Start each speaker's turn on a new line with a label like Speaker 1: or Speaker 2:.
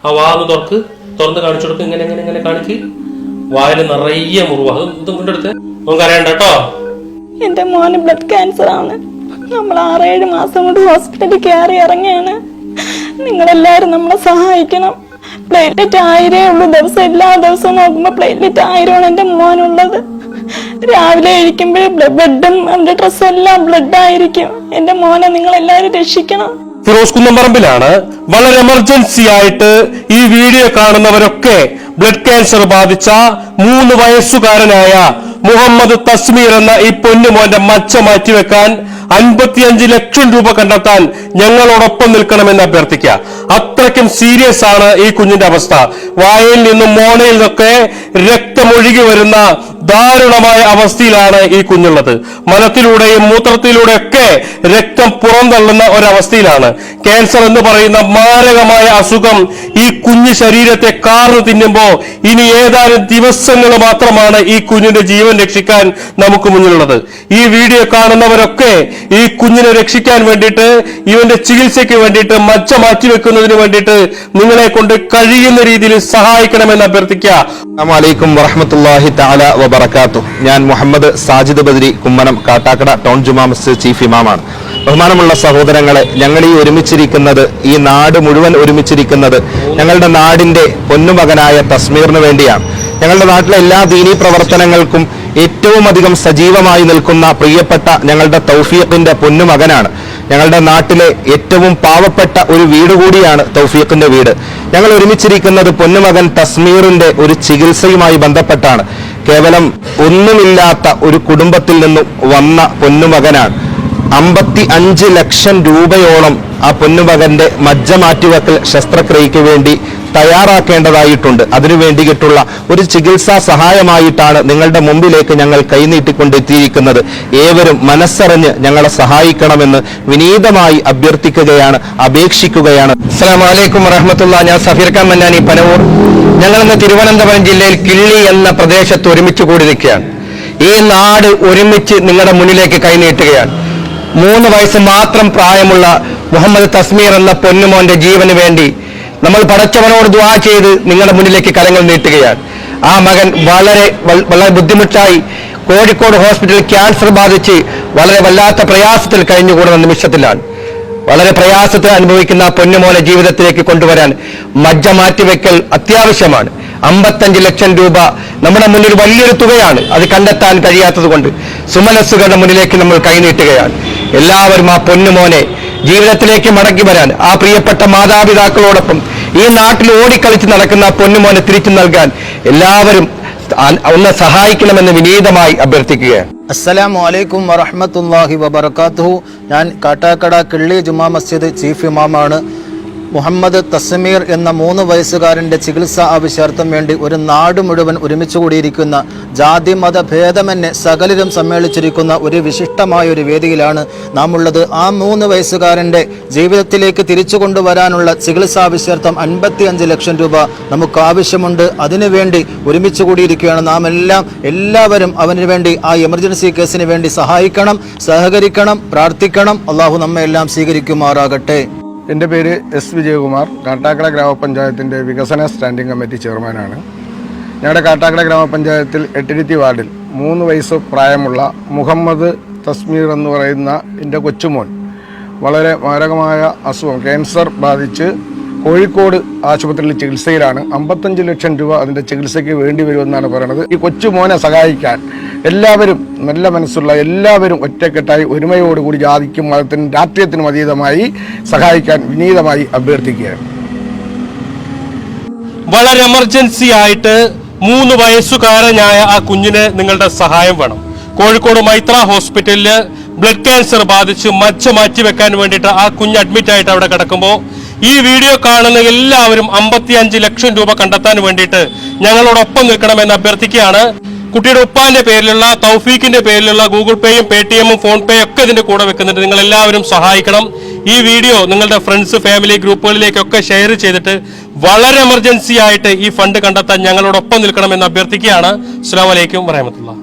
Speaker 1: ആ വാ ഒന്ന് തുറന്ന് കാണിച്ചു കൊടുക്കും. ഇങ്ങനെ കാണിക്ക്. വായിൽ നിറയെ മുറിവ്. ഇതും കൊണ്ടെടുത്ത് നമുക്ക് അറിയണ്ട കേട്ടോ.
Speaker 2: എന്റെ മോന് ബ്ലഡ് ക്യാൻസർ ആണ്. നമ്മൾ 6-7 മാസം കൊണ്ട് ഹോസ്പിറ്റലിൽ കയറി ഇറങ്ങിയാണ്. നിങ്ങളെല്ലാരും നമ്മളെ സഹായിക്കണം. പ്ലേറ്റ്ലെറ്റ് 1000 ഉള്ളൂ ദിവസം. എല്ലാ ദിവസവും നോക്കുമ്പോ പ്ലേറ്റ്ലെറ്റ് 1000 എന്റെ മോനുള്ളത്. രാവിലെ കഴിക്കുമ്പോഴേ ബെഡും അവന്റെ ഡ്രസ്സും എല്ലാം ബ്ലഡ് ആയിരിക്കും. എന്റെ മോനെ നിങ്ങളെല്ലാരും രക്ഷിക്കണം.
Speaker 1: ഫിറോസ് കുന്നംപറമ്പിലാണ്. വളരെ എമർജൻസി ആയിട്ട് ഈ വീഡിയോ കാണുന്നവരൊക്കെ ബ്ലഡ് ക്യാൻസർ ബാധിച്ച 3 വയസ്സുകാരനായ മുഹമ്മദ് തസ്മീർ എന്ന ഈ പൊന്നുമോന്റെ മച്ച മാറ്റിവെക്കാൻ 55 ലക്ഷം രൂപ കണ്ടെത്താൻ ഞങ്ങളോടൊപ്പം നിൽക്കണമെന്ന് അഭ്യർത്ഥിക്കുക. അത്രയ്ക്കും സീരിയസ് ആണ് ഈ കുഞ്ഞിന്റെ അവസ്ഥ. വായിൽ നിന്നും മോണയിൽ നിന്നൊക്കെ രക്തമൊഴുകി വരുന്ന ദാരുണമായ അവസ്ഥയിലാണ് ഈ കുഞ്ഞുള്ളത്. മലത്തിലൂടെയും മൂത്രത്തിലൂടെയൊക്കെ രക്തം പുറന്തള്ളുന്ന ഒരവസ്ഥയിലാണ്. ക്യാൻസർ എന്ന് പറയുന്ന മാരകമായ അസുഖം ഈ കുഞ്ഞു ശരീരത്തെ കാർന്നു തിന്നുമ്പോ ഇനി ഏതാനും ദിവസങ്ങൾ മാത്രമാണ് ഈ കുഞ്ഞിന്റെ ജീവൻ രക്ഷിക്കാൻ നമുക്ക് മുന്നിലുള്ളത്. ഈ വീഡിയോ കാണുന്നവരൊക്കെ ഈ കുഞ്ഞിനെ രക്ഷിക്കാൻ വേണ്ടിയിട്ട്, ഇവന്റെ ചികിത്സയ്ക്ക് വേണ്ടിയിട്ട്, മച്ച മാറ്റിവെക്കുന്നതിന് വേണ്ടിയിട്ട് നിങ്ങളെ കൊണ്ട് കഴിയുന്ന രീതിയിൽ സഹായിക്കണമെന്ന് അഭ്യർത്ഥിക്കുക.
Speaker 3: അസ്സലാമു അലൈക്കും വറഹ്മത്തുള്ളാഹി തആല വബറകാതുഹു. ഞാൻ മുഹമ്മദ് സാജിദ് ബദരി കുമ്മനം കാട്ടാക്കട ടൗൺ ജുമാ മസ്ജിദ് ചീഫ് ഇമാമാണ്. ബഹുമാനമുള്ള സഹോദരങ്ങളെ, ഞങ്ങൾ ഈ ഒരുമിച്ചിരിക്കുന്നത്, ഈ നാട് മുഴുവൻ ഒരുമിച്ചിരിക്കുന്നത് ഞങ്ങളുടെ നാടിന്റെ പൊന്നുമകനായ തസ്മീറിന് വേണ്ടിയാണ്. ഞങ്ങളുടെ നാട്ടിലെ എല്ലാ ദീനീ പ്രവർത്തനങ്ങൾക്കും ഏറ്റവും അധികം സജീവമായി നിൽക്കുന്ന പ്രിയപ്പെട്ട ഞങ്ങളുടെ തൗഫീഖിന്റെ പൊന്നുമകനാണ്. ഞങ്ങളുടെ നാട്ടിലെ ഏറ്റവും പാവപ്പെട്ട ഒരു വീട് കൂടിയാണ് തൗഫീഖിന്റെ വീട്. ഞങ്ങൾ ഒരുമിച്ചിരിക്കുന്നത് പൊന്നുമകൻ തസ്മീറിന്റെ ഒരു ചികിത്സയുമായി ബന്ധപ്പെട്ടാണ്. കേവലം ഒന്നുമില്ലാത്ത ഒരു കുടുംബത്തിൽ നിന്നും വന്ന പൊന്നുമകനാണ്. 55 ലക്ഷം രൂപയോളം ആ പൊന്നുമകന്റെ മജ്ജ മാറ്റിവെക്കൽ ശസ്ത്രക്രിയയ്ക്ക് വേണ്ടി തയ്യാറാക്കേണ്ടതായിട്ടുണ്ട്. അതിനു വേണ്ടിയിട്ടുള്ള ഒരു ചികിത്സാ സഹായമായിട്ടാണ് നിങ്ങളുടെ മുമ്പിലേക്ക് ഞങ്ങൾ കൈനീട്ടിക്കൊണ്ടെത്തിയിരിക്കുന്നത്. ഏവരും മനസ്സറിഞ്ഞ് ഞങ്ങളെ സഹായിക്കണമെന്ന് വിനീതമായി അഭ്യർത്ഥിക്കുകയാണ്, അപേക്ഷിക്കുകയാണ്.
Speaker 4: അസ്സലാമു അലൈക്കും വറഹ്മത്തുള്ളാഹി. ഞാൻ സഫീർ ഖാൻ മന്നാനി, പനവൂർ. ഞങ്ങളിന്ന് തിരുവനന്തപുരം ജില്ലയിൽ കിള്ളി എന്ന പ്രദേശത്ത് ഒരുമിച്ച് കൂടി നിൽക്കുകയാണ്. ഈ നാട് ഒരുമിച്ച് നിങ്ങളുടെ മുന്നിലേക്ക് കൈനീട്ടുകയാണ്. 3 വയസ്സ് മാത്രം പ്രായമുള്ള മുഹമ്മദ് തസ്മീർ എന്ന പൊന്നുമോന്റെ ജീവന് വേണ്ടി നമ്മൾ പടച്ചവനോട് ദുആ ചെയ്ത് നിങ്ങളുടെ മുന്നിലേക്ക് കരങ്ങൾ നീട്ടുകയാണ്. ആ മകൻ വളരെ ബുദ്ധിമുട്ടായി കോഴിക്കോട് ഹോസ്പിറ്റലിൽ ക്യാൻസർ ബാധിച്ച് വളരെ വല്ലാത്ത പ്രയാസത്തിൽ കഴിഞ്ഞുകൂടുന്ന നിമിഷത്തിലാണ്. വളരെ പ്രയാസത്തിൽ അനുഭവിക്കുന്ന പൊന്നുമോനെ ജീവിതത്തിലേക്ക് കൊണ്ടുവരാൻ മജ്ജ മാറ്റിവെക്കൽ അത്യാവശ്യമാണ്. 55 ലക്ഷം രൂപ നമ്മുടെ മുന്നിൽ വലിയൊരു തുകയാണ്. അത് കണ്ടെത്താൻ കഴിയാത്തത് കൊണ്ട് സുമനസ്സുകളുടെ മുന്നിലേക്ക് നമ്മൾ കൈനീട്ടുകയാണ്. എല്ലാവരും ആ പൊന്നുമോനെ ജീവിതത്തിലേക്ക് മടക്കി വരാൻ, ആ പ്രിയപ്പെട്ട മാതാപിതാക്കളോടൊപ്പം ഈ നാട്ടിൽ ഓടിക്കളിച്ച് നടക്കുന്ന പൊന്നുമോനെ തിരിച്ചു നൽകാൻ എല്ലാവരും ഒന്ന് സഹായിക്കണമെന്ന് വിനീതമായി അഭ്യർത്ഥിക്കുകയാണ്.
Speaker 5: അസ്സലാമു അലൈക്കും വറഹ്മത്തുള്ളാഹി വബറകാതുഹു. ഞാൻ കാട്ടാക്കട കിള്ളി ജുമാ മസ്ജിദ് ചീഫ് ഇമാമാണ്. മുഹമ്മദ് തസ്മീർ എന്ന 3 വയസ്സുകാരൻ്റെ ചികിത്സാ ആവശ്യാർത്ഥം വേണ്ടി ഒരു നാട് മുഴുവൻ ഒരുമിച്ച് കൂടിയിരിക്കുന്ന, ജാതി മത ഭേദമന്യേ സകലരും സമ്മേളിച്ചിരിക്കുന്ന ഒരു വിശിഷ്ടമായ ഒരു വേദിയിലാണ് നാം ഉള്ളത്. ആ 3 വയസ്സുകാരൻ്റെ ജീവിതത്തിലേക്ക് തിരിച്ചു കൊണ്ടുവരാനുള്ള ചികിത്സാ ആവശ്യാർത്ഥം 55 ലക്ഷം രൂപ നമുക്ക് ആവശ്യമുണ്ട്. അതിനുവേണ്ടി ഒരുമിച്ച് കൂടിയിരിക്കുകയാണ് നാം എല്ലാവരും അവന് വേണ്ടി, ആ എമർജൻസി കേസിന് വേണ്ടി സഹായിക്കണം, സഹകരിക്കണം, പ്രാർത്ഥിക്കണം. അള്ളാഹു നമ്മെ എല്ലാം സ്വീകരിക്കുമാറാകട്ടെ.
Speaker 6: എൻ്റെ പേര് എസ് വിജയകുമാർ. കാട്ടാക്കട ഗ്രാമപഞ്ചായത്തിൻ്റെ വികസന സ്റ്റാൻഡിംഗ് കമ്മിറ്റി ചെയർമാനാണ്. ഞങ്ങളുടെ കാട്ടാക്കട ഗ്രാമപഞ്ചായത്തിൽ എട്ടിരുത്തി വാർഡിൽ 3 വയസ്സ് പ്രായമുള്ള മുഹമ്മദ് തസ്മീർ എന്ന് പറയുന്ന എൻ്റെ കൊച്ചുമോൻ വളരെ മാരകമായ അസുഖം ക്യാൻസർ ബാധിച്ച് കോഴിക്കോട് ആശുപത്രിയിൽ ചികിത്സയിലാണ്. 55 ലക്ഷം രൂപ അതിൻ്റെ ചികിത്സയ്ക്ക് വേണ്ടി വരുമെന്നാണ് പറയുന്നത്. ഈ കൊച്ചുമോനെ സഹായിക്കാൻ എല്ലാവരും, നല്ല മനസ്സുള്ള എല്ലാവരും ഒറ്റക്കെട്ടായി ഒരുമയോടുകൂടി ജാതിക്കും മതത്തിനും രാഷ്ട്രീയത്തിനും അതീതമായി സഹായിക്കാൻ വിനീതമായി അഭ്യർത്ഥിക്കുകയാണ്.
Speaker 1: വളരെ എമർജൻസി ആയിട്ട് 3 വയസ്സുകാരനായ ആ കുഞ്ഞിന് നിങ്ങളുടെ സഹായം വേണം. കോഴിക്കോട് മൈത്ര ഹോസ്പിറ്റലില് ബ്ലഡ് ക്യാൻസർ ബാധിച്ച് മജ്ജ മാറ്റി വെക്കാൻ വേണ്ടിയിട്ട് ആ കുഞ്ഞ് അഡ്മിറ്റ് ആയിട്ട് അവിടെ കിടക്കുമ്പോൾ ഈ വീഡിയോ കാണുന്ന എല്ലാവരും 55 ലക്ഷം രൂപ കണ്ടെത്താൻ വേണ്ടിയിട്ട് ഞങ്ങളോടൊപ്പം നിൽക്കണമെന്ന് അഭ്യർത്ഥിക്കുകയാണ്. കുട്ടിയുടെ ഉപ്പാന്റെ പേരിലുള്ള, തൗഫീഖിന്റെ പേരിലുള്ള ഗൂഗിൾ പേയും പേടിഎമ്മും ഫോൺ പേ ഒക്കെ ഇതിന്റെ കൂടെ വെക്കുന്നുണ്ട്. നിങ്ങൾ എല്ലാവരും സഹായിക്കണം. ഈ വീഡിയോ നിങ്ങളുടെ ഫ്രണ്ട്സ്, ഫാമിലി ഗ്രൂപ്പുകളിലേക്കൊക്കെ ഷെയർ ചെയ്തിട്ട് വളരെ എമർജൻസി ആയിട്ട് ഈ ഫണ്ട് കണ്ടെത്താൻ ഞങ്ങളോടൊപ്പം നിൽക്കണമെന്ന് അഭ്യർത്ഥിക്കുകയാണ്. അസ്സലാമു അലൈക്കും വറഹ്മത്തുള്ളാഹി.